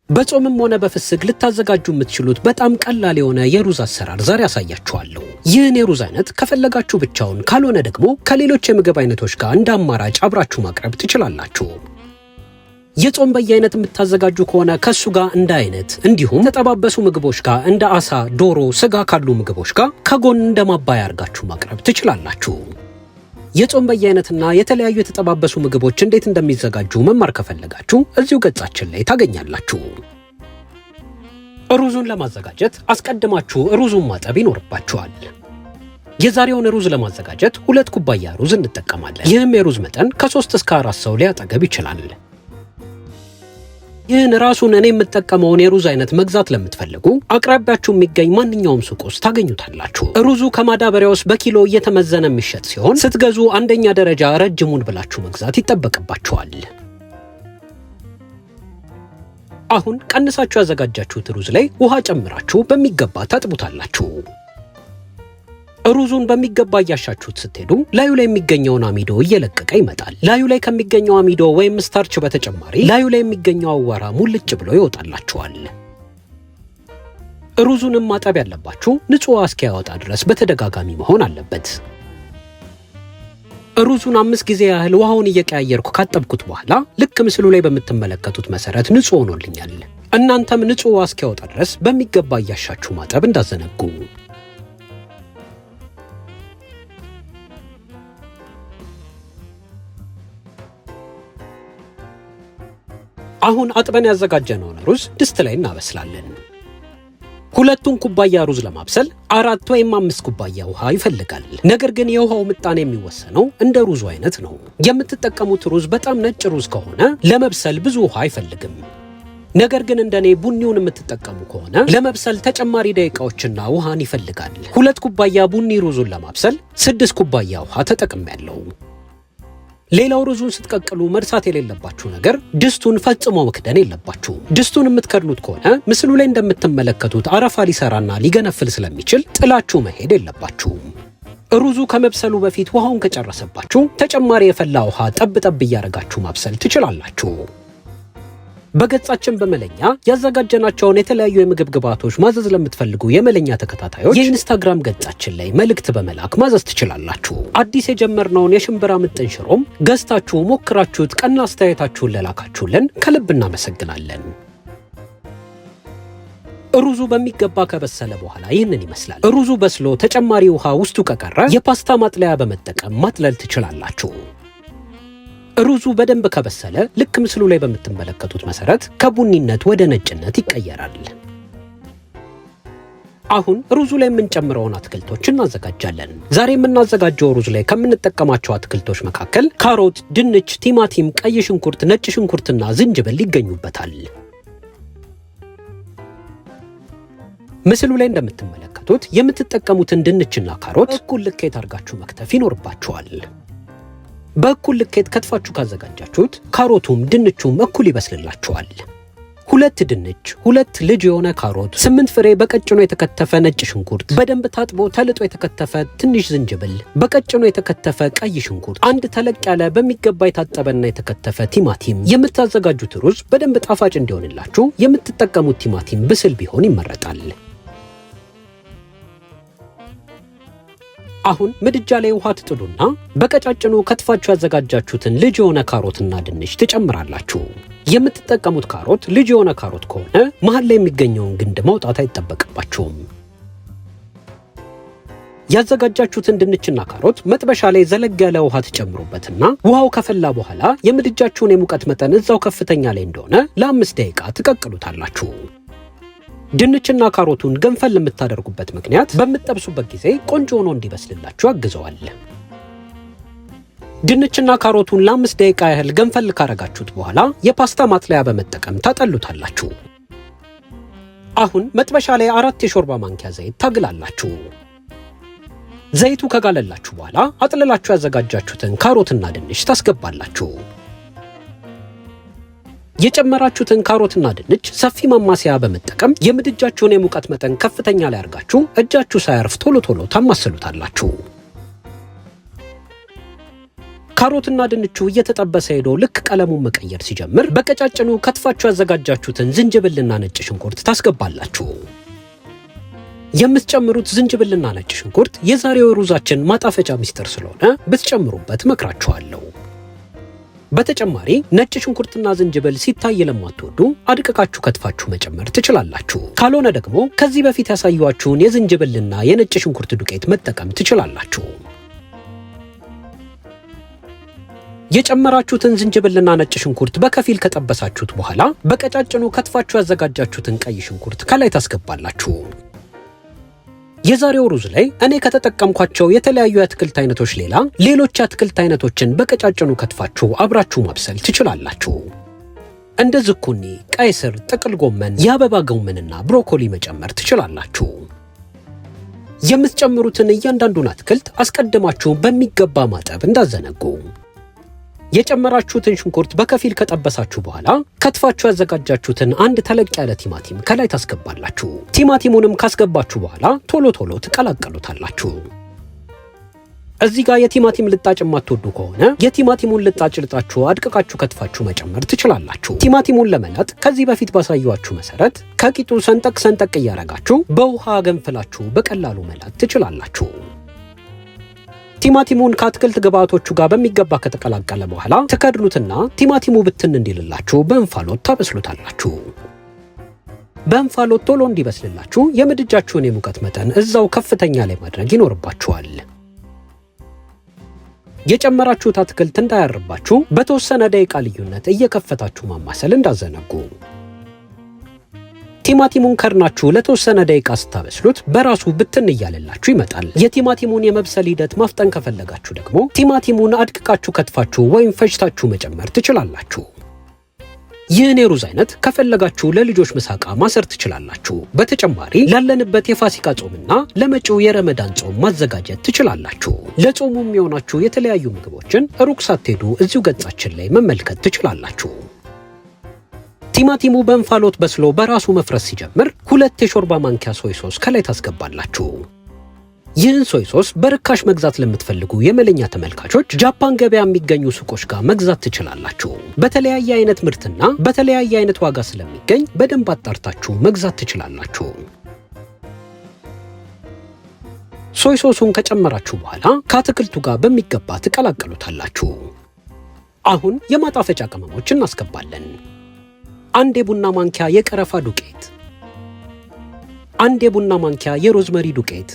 በጾምም ሆነ በፍስክ ልታዘጋጁ የምትችሉት በጣም ቀላል የሆነ የሩዝ አሰራር ዛሬ ያሳያችኋለሁ። ይህን የሩዝ አይነት ከፈለጋችሁ ብቻውን ካልሆነ ደግሞ ከሌሎች የምግብ አይነቶች ጋር እንደ አማራጭ አብራችሁ ማቅረብ ትችላላችሁ። የጾም በየአይነት የምታዘጋጁ ከሆነ ከሱ ጋር እንደ አይነት እንዲሁም ተጠባበሱ ምግቦች ጋር እንደ አሳ፣ ዶሮ፣ ስጋ ካሉ ምግቦች ጋር ከጎን እንደ ማባያ አርጋችሁ ማቅረብ ትችላላችሁ። የጾም በየአይነትና የተለያዩ የተጠባበሱ ምግቦች እንዴት እንደሚዘጋጁ መማር ከፈለጋችሁ እዚሁ ገጻችን ላይ ታገኛላችሁ። ሩዙን ለማዘጋጀት አስቀድማችሁ ሩዙን ማጠብ ይኖርባችኋል። የዛሬውን ሩዝ ለማዘጋጀት 2 ኩባያ ሩዝ እንጠቀማለን። ይህም የሩዝ መጠን ከ3 እስከ 4 ሰው ሊያጠገብ ይችላል። ይህን ራሱን እኔ የምጠቀመውን የሩዝ አይነት መግዛት ለምትፈልጉ አቅራቢያችሁ የሚገኝ ማንኛውም ሱቅ ውስጥ ታገኙታላችሁ። ሩዙ ከማዳበሪያ ውስጥ በኪሎ እየተመዘነ የሚሸጥ ሲሆን ስትገዙ አንደኛ ደረጃ ረጅሙን ብላችሁ መግዛት ይጠበቅባችኋል። አሁን ቀንሳችሁ ያዘጋጃችሁት ሩዝ ላይ ውሃ ጨምራችሁ በሚገባ ታጥቡታላችሁ። ሩዙን በሚገባ እያሻችሁት ስትሄዱ ላዩ ላይ የሚገኘውን አሚዶ እየለቀቀ ይመጣል። ላዩ ላይ ከሚገኘው አሚዶ ወይም ስታርች በተጨማሪ ላዩ ላይ የሚገኘው አዋራ ሙልጭ ብሎ ይወጣላችኋል። ሩዙንም ማጠብ ያለባችሁ ንጹህ ውሃ እስኪያወጣ ድረስ በተደጋጋሚ መሆን አለበት። ሩዙን 5 ጊዜ ያህል ውሃውን እየቀያየርኩ ካጠብኩት በኋላ ልክ ምስሉ ላይ በምትመለከቱት መሰረት ንጹህ ሆኖልኛል። እናንተም ንጹህ ውሃ እስኪያወጣ ድረስ በሚገባ እያሻችሁ ማጠብ እንዳዘነጉ። አሁን አጥበን ያዘጋጀነውን ሩዝ ድስት ላይ እናበስላለን። 2 ኩባያ ሩዝ ለማብሰል 4 ወይም 5 ኩባያ ውሃ ይፈልጋል። ነገር ግን የውሃው ምጣኔ የሚወሰነው እንደ ሩዙ አይነት ነው። የምትጠቀሙት ሩዝ በጣም ነጭ ሩዝ ከሆነ ለመብሰል ብዙ ውሃ አይፈልግም። ነገር ግን እንደኔ ቡኒውን የምትጠቀሙ ከሆነ ለመብሰል ተጨማሪ ደቂቃዎችና ውሃን ይፈልጋል። 2 ኩባያ ቡኒ ሩዙን ለማብሰል 6 ኩባያ ውሃ ተጠቅሜያለሁ። ሌላው ሩዙን ስትቀቅሉ መርሳት የሌለባችሁ ነገር ድስቱን ፈጽሞ መክደን የለባችሁም። ድስቱን የምትከድኑት ከሆነ ምስሉ ላይ እንደምትመለከቱት አረፋ ሊሰራና ሊገነፍል ስለሚችል ጥላችሁ መሄድ የለባችሁም። ሩዙ ከመብሰሉ በፊት ውሃውን ከጨረሰባችሁ ተጨማሪ የፈላ ውሃ ጠብ ጠብ እያደረጋችሁ ማብሰል ትችላላችሁ። በገጻችን በመለኛ ያዘጋጀናቸውን የተለያዩ የምግብ ግብዓቶች ማዘዝ ለምትፈልጉ የመለኛ ተከታታዮች የኢንስታግራም ገጻችን ላይ መልእክት በመላክ ማዘዝ ትችላላችሁ። አዲስ የጀመርነውን የሽምብራ ምጥን ሽሮም ገዝታችሁ ሞክራችሁት ቀና አስተያየታችሁን ለላካችሁልን ከልብ እናመሰግናለን። ሩዙ በሚገባ ከበሰለ በኋላ ይህንን ይመስላል። ሩዙ በስሎ ተጨማሪ ውሃ ውስጡ ከቀረ የፓስታ ማጥለያ በመጠቀም ማጥለል ትችላላችሁ። ሩዙ በደንብ ከበሰለ ልክ ምስሉ ላይ በምትመለከቱት መሰረት ከቡኒነት ወደ ነጭነት ይቀየራል። አሁን ሩዙ ላይ የምንጨምረውን አትክልቶች እናዘጋጃለን። ዛሬ የምናዘጋጀው ሩዝ ላይ ከምንጠቀማቸው አትክልቶች መካከል ካሮት፣ ድንች፣ ቲማቲም፣ ቀይ ሽንኩርት፣ ነጭ ሽንኩርትና ዝንጅብል ይገኙበታል። ምስሉ ላይ እንደምትመለከቱት የምትጠቀሙትን ድንችና ካሮት እኩል ልኬት አድርጋችሁ መክተፍ ይኖርባችኋል። በእኩል ልኬት ከትፋችሁ ካዘጋጃችሁት ካሮቱም ድንቹም እኩል ይበስልላችኋል። 2 ድንች፣ 2 ልጅ የሆነ ካሮት፣ 8 ፍሬ በቀጭኑ የተከተፈ ነጭ ሽንኩርት፣ በደንብ ታጥቦ ተልጦ የተከተፈ ትንሽ ዝንጅብል፣ በቀጭኑ የተከተፈ ቀይ ሽንኩርት፣ 1 ተለቅ ያለ በሚገባ የታጠበና የተከተፈ ቲማቲም። የምታዘጋጁት ሩዝ በደንብ ጣፋጭ እንዲሆንላችሁ የምትጠቀሙት ቲማቲም ብስል ቢሆን ይመረጣል። አሁን ምድጃ ላይ ውሃ ትጥዱና በቀጫጭኑ ከትፋችሁ ያዘጋጃችሁትን ልጅ የሆነ ካሮትና ድንች ትጨምራላችሁ። የምትጠቀሙት ካሮት ልጅ የሆነ ካሮት ከሆነ መሃል ላይ የሚገኘውን ግንድ ማውጣት አይጠበቅባችሁም። ያዘጋጃችሁትን ድንችና ካሮት መጥበሻ ላይ ዘለግ ያለ ውሃ ትጨምሩበትና ውሃው ከፈላ በኋላ የምድጃችሁን የሙቀት መጠን እዛው ከፍተኛ ላይ እንደሆነ ለ5 ደቂቃ ትቀቅሉታላችሁ። ድንችና ካሮቱን ገንፈል የምታደርጉበት ምክንያት በምትጠብሱበት ጊዜ ቆንጆ ሆኖ እንዲበስልላችሁ ያግዘዋል። ድንችና ካሮቱን ለ5 ደቂቃ ያህል ገንፈል ካረጋችሁት በኋላ የፓስታ ማጥለያ በመጠቀም ታጠሉታላችሁ። አሁን መጥበሻ ላይ 4 የሾርባ ማንኪያ ዘይት ታግላላችሁ። ዘይቱ ከጋለላችሁ በኋላ አጥልላችሁ ያዘጋጃችሁትን ካሮትና ድንች ታስገባላችሁ። የጨመራችሁትን ካሮትና ድንች ሰፊ ማማሰያ በመጠቀም የምድጃችሁን የሙቀት መጠን ከፍተኛ ላይ አድርጋችሁ እጃችሁ ሳያርፍ ቶሎ ቶሎ ታማስሉታላችሁ። ካሮትና ድንቹ እየተጠበሰ ሄዶ ልክ ቀለሙን መቀየር ሲጀምር በቀጫጭኑ ከትፋችሁ ያዘጋጃችሁትን ዝንጅብልና ነጭ ሽንኩርት ታስገባላችሁ። የምትጨምሩት ዝንጅብልና ነጭ ሽንኩርት የዛሬው ሩዛችን ማጣፈጫ ሚስጥር ስለሆነ ብትጨምሩበት መክራችኋለሁ። በተጨማሪ ነጭ ሽንኩርትና ዝንጅብል ሲታይ ለማትወዱ አድቅቃችሁ ከትፋችሁ መጨመር ትችላላችሁ። ካልሆነ ደግሞ ከዚህ በፊት ያሳዩዋችሁን የዝንጅብልና የነጭ ሽንኩርት ዱቄት መጠቀም ትችላላችሁ። የጨመራችሁትን ዝንጅብልና ነጭ ሽንኩርት በከፊል ከጠበሳችሁት በኋላ በቀጫጭኑ ከትፋችሁ ያዘጋጃችሁትን ቀይ ሽንኩርት ከላይ ታስገባላችሁ። የዛሬው ሩዝ ላይ እኔ ከተጠቀምኳቸው የተለያዩ የአትክልት አይነቶች ሌላ ሌሎች የአትክልት አይነቶችን በቀጫጭኑ ከትፋችሁ አብራችሁ ማብሰል ትችላላችሁ። እንደ ዝኩኒ፣ ቀይ ስር፣ ጥቅል ጎመን፣ የአበባ ጎመንና ብሮኮሊ መጨመር ትችላላችሁ። የምትጨምሩትን እያንዳንዱን አትክልት አስቀድማችሁ በሚገባ ማጠብ እንዳዘነጉ። የጨመራችሁትን ሽንኩርት በከፊል ከጠበሳችሁ በኋላ ከትፋችሁ ያዘጋጃችሁትን አንድ ተለቅ ያለ ቲማቲም ከላይ ታስገባላችሁ። ቲማቲሙንም ካስገባችሁ በኋላ ቶሎ ቶሎ ትቀላቀሉታላችሁ። እዚህ ጋር የቲማቲም ልጣጭ የማትወዱ ከሆነ የቲማቲሙን ልጣጭ ልጣችሁ አድቅቃችሁ ከትፋችሁ መጨመር ትችላላችሁ። ቲማቲሙን ለመላጥ ከዚህ በፊት ባሳየኋችሁ መሰረት ከቂጡ ሰንጠቅ ሰንጠቅ እያረጋችሁ በውሃ ገንፍላችሁ በቀላሉ መላጥ ትችላላችሁ። ቲማቲሙን ከአትክልት ግብአቶቹ ጋር በሚገባ ከተቀላቀለ በኋላ ትከድኑትና ቲማቲሙ ብትን እንዲልላችሁ በእንፋሎት ታበስሉታላችሁ። በእንፋሎት ቶሎ እንዲበስልላችሁ የምድጃችሁን የሙቀት መጠን እዛው ከፍተኛ ላይ ማድረግ ይኖርባችኋል። የጨመራችሁት አትክልት እንዳያርባችሁ በተወሰነ ደቂቃ ልዩነት እየከፈታችሁ ማማሰል እንዳዘነጉ። ቲማቲሙን ከርናችሁ ለተወሰነ ደቂቃ ስታበስሉት በራሱ ብትን እያለላችሁ ይመጣል። የቲማቲሙን የመብሰል ሂደት ማፍጠን ከፈለጋችሁ ደግሞ ቲማቲሙን አድቅቃችሁ ከትፋችሁ ወይም ፈጅታችሁ መጨመር ትችላላችሁ። ይህን የሩዝ አይነት ከፈለጋችሁ ለልጆች ምሳቃ ማሰር ትችላላችሁ። በተጨማሪ ላለንበት የፋሲካ ጾምና ለመጪው የረመዳን ጾም ማዘጋጀት ትችላላችሁ። ለጾሙ የሚሆናችሁ የተለያዩ ምግቦችን ሩቅ ሳትሄዱ እዚሁ ገጻችን ላይ መመልከት ትችላላችሁ። ቲማቲሙ በእንፋሎት በስሎ በራሱ መፍረስ ሲጀምር 2 የሾርባ ማንኪያ ሶይ ሶስ ከላይ ታስገባላችሁ። ይህን ሶይ ሶስ በርካሽ መግዛት ለምትፈልጉ የመለኛ ተመልካቾች ጃፓን ገበያ የሚገኙ ሱቆች ጋር መግዛት ትችላላችሁ። በተለያየ አይነት ምርትና በተለያየ አይነት ዋጋ ስለሚገኝ በደንብ አጣርታችሁ መግዛት ትችላላችሁ። ሶይ ሶሱን ከጨመራችሁ በኋላ ከአትክልቱ ጋር በሚገባ ትቀላቀሉታላችሁ። አሁን የማጣፈጫ ቅመሞችን እናስገባለን። 1 የቡና ማንኪያ የቀረፋ ዱቄት፣ 1 የቡና ማንኪያ የሮዝመሪ ዱቄት፣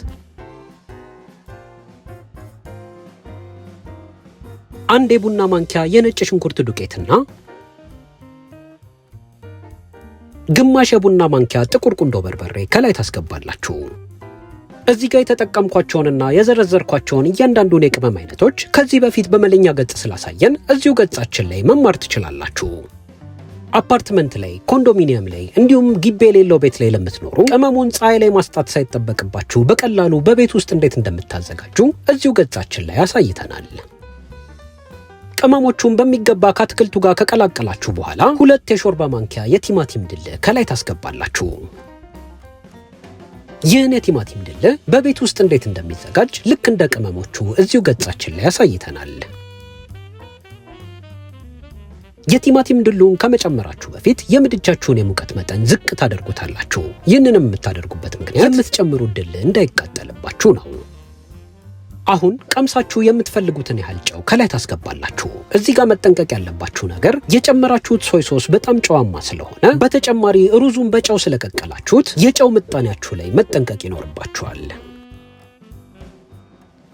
1 የቡና ማንኪያ የነጭ ሽንኩርት ዱቄትና ግማሽ የቡና ማንኪያ ጥቁር ቁንዶ በርበሬ ከላይ ታስገባላችሁ። እዚህ ጋር የተጠቀምኳቸውንና የዘረዘርኳቸውን እያንዳንዱን የቅመም አይነቶች ከዚህ በፊት በመለኛ ገጽ ስላሳየን እዚሁ ገጻችን ላይ መማር ትችላላችሁ። አፓርትመንት ላይ፣ ኮንዶሚኒየም ላይ እንዲሁም ግቢ የሌለው ቤት ላይ ለምትኖሩ ቅመሙን ፀሐይ ላይ ማስጣት ሳይጠበቅባችሁ በቀላሉ በቤት ውስጥ እንዴት እንደምታዘጋጁ እዚሁ ገጻችን ላይ አሳይተናል። ቅመሞቹን በሚገባ ከአትክልቱ ጋር ከቀላቀላችሁ በኋላ 2 የሾርባ ማንኪያ የቲማቲም ድል ከላይ ታስገባላችሁ። ይህን የቲማቲም ድል በቤት ውስጥ እንዴት እንደሚዘጋጅ ልክ እንደ ቅመሞቹ እዚሁ ገጻችን ላይ አሳይተናል። የቲማቲም ድሉን ከመጨመራችሁ በፊት የምድጃችሁን የሙቀት መጠን ዝቅ ታደርጉታላችሁ። ይህንንም የምታደርጉበት ምክንያት የምትጨምሩት ድል እንዳይቃጠልባችሁ ነው። አሁን ቀምሳችሁ የምትፈልጉትን ያህል ጨው ከላይ ታስገባላችሁ። እዚህ ጋር መጠንቀቅ ያለባችሁ ነገር የጨመራችሁት ሶይ ሶስ በጣም ጨዋማ ስለሆነ በተጨማሪ ሩዙን በጨው ስለቀቀላችሁት የጨው ምጣኔያችሁ ላይ መጠንቀቅ ይኖርባችኋል።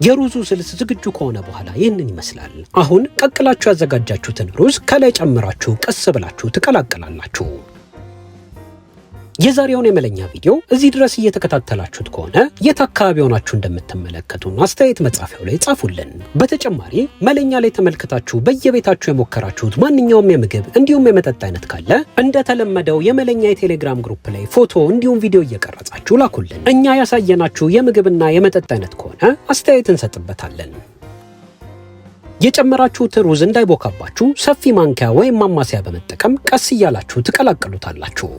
የሩዙ ስልስ ዝግጁ ከሆነ በኋላ ይህንን ይመስላል። አሁን ቀቅላችሁ ያዘጋጃችሁትን ሩዝ ከላይ ጨምራችሁ ቀስ ብላችሁ ትቀላቀላላችሁ። የዛሬውን የመለኛ ቪዲዮ እዚህ ድረስ እየተከታተላችሁት ከሆነ የት አካባቢ ሆናችሁ እንደምትመለከቱን አስተያየት መጻፊያው ላይ ጻፉልን። በተጨማሪ መለኛ ላይ ተመልክታችሁ በየቤታችሁ የሞከራችሁት ማንኛውም የምግብ እንዲሁም የመጠጥ አይነት ካለ እንደተለመደው የመለኛ የቴሌግራም ግሩፕ ላይ ፎቶ እንዲሁም ቪዲዮ እየቀረጻችሁ ላኩልን። እኛ ያሳየናችሁ የምግብና የመጠጥ አይነት ከሆነ አስተያየት እንሰጥበታለን። የጨመራችሁት ሩዝ እንዳይቦካባችሁ ሰፊ ማንኪያ ወይም ማማሰያ በመጠቀም ቀስ እያላችሁ ትቀላቀሉታላችሁ።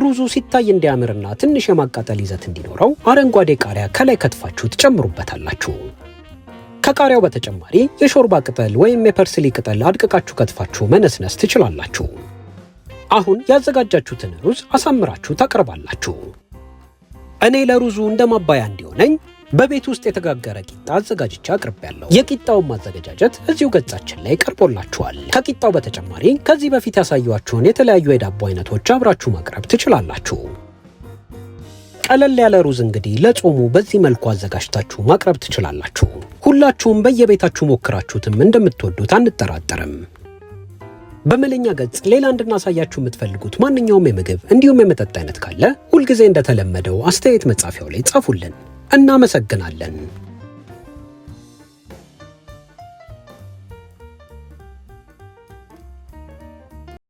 ሩዙ ሲታይ እንዲያምርና ትንሽ የማቃጠል ይዘት እንዲኖረው አረንጓዴ ቃሪያ ከላይ ከትፋችሁ ትጨምሩበታላችሁ። ከቃሪያው በተጨማሪ የሾርባ ቅጠል ወይም የፐርስሊ ቅጠል አድቅቃችሁ ከትፋችሁ መነስነስ ትችላላችሁ። አሁን ያዘጋጃችሁትን ሩዝ አሳምራችሁ ታቀርባላችሁ። እኔ ለሩዙ እንደ ማባያ እንዲሆነኝ በቤት ውስጥ የተጋገረ ቂጣ አዘጋጅቼ አቅርቤያለሁ። የቂጣውን ማዘገጃጀት እዚሁ ገጻችን ላይ ቀርቦላችኋል። ከቂጣው በተጨማሪ ከዚህ በፊት ያሳያችሁን የተለያዩ የዳቦ አይነቶች አብራችሁ ማቅረብ ትችላላችሁ። ቀለል ያለ ሩዝ እንግዲህ ለጾሙ በዚህ መልኩ አዘጋጅታችሁ ማቅረብ ትችላላችሁ። ሁላችሁም በየቤታችሁ ሞክራችሁትም እንደምትወዱት አንጠራጠርም። በመለኛ ገጽ ሌላ እንድናሳያችሁ የምትፈልጉት ማንኛውም የምግብ እንዲሁም የመጠጥ አይነት ካለ ሁልጊዜ እንደተለመደው አስተያየት መጻፊያው ላይ ጻፉልን። እናመሰግናለን።